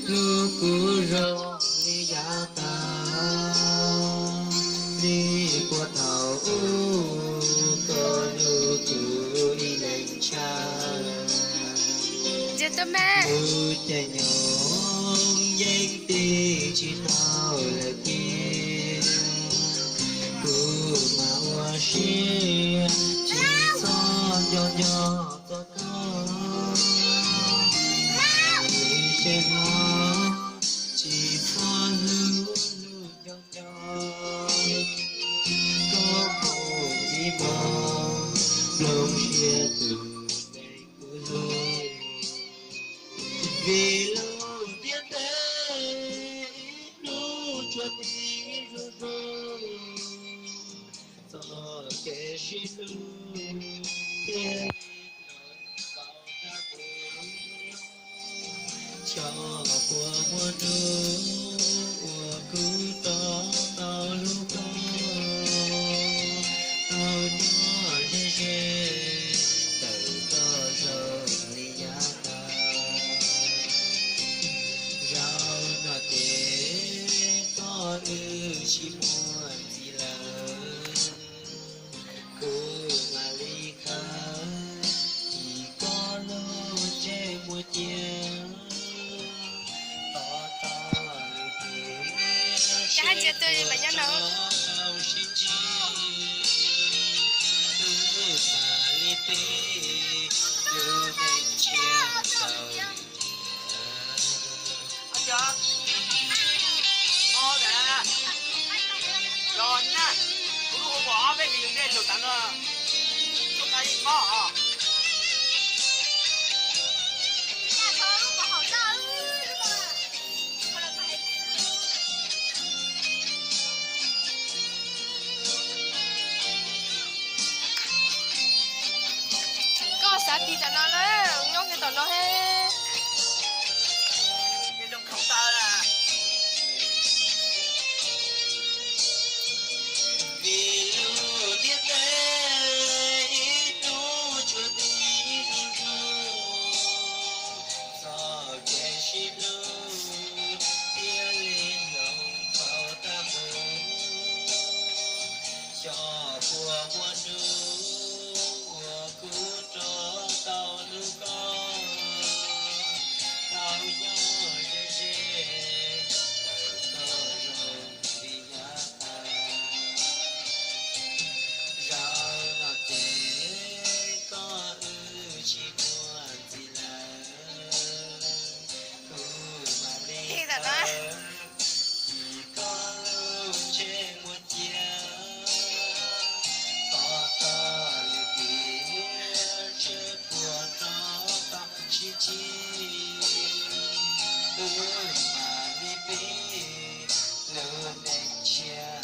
lu cú rong đi giá ta đi qua thảo có lu cú đi lên cha Gentleman. u chạy nhỏ danh ti chỉ tao là kia cú mà hoa xia chỉ son nhỏ có trên nó chỉ có lưu lưu nhỏ có một gì mong lòng chia từ đây cứ lối vì lâu biết thế lúc cho đi rồi rồi kể xin lưu cho của mùa nước của cứ đó tao lúc đó tao nhỏ dễ dễ từ đó rồi đi giá ta rau nó thế có chỉ muốn gì lớn cứ mà ly khai chỉ có lối che mùa chiều Cả chia tôi bà nhá nó. Rồi nè, tôi không bỏ cái gì lên được tặng rồi. Tôi thấy có. Có sao thì tao nó đấy, nhóc cái tao nó hết. Cái trong không tơ là vì lưu biết thế lưu chưa đi do kẻ chỉ lưu tia lên lòng bao ta mơ cho của muôn nước của cứ cho tao lưu con tao nhớ dễ dễ tao rồi đi nhà ta rau nó thế có chỉ muốn gì là cứ mà đi Thì tao nói. chỉ có lưu trên một chiều có ta lưu kia chết của nó ta chỉ cứ mà đi biết lưu đến chia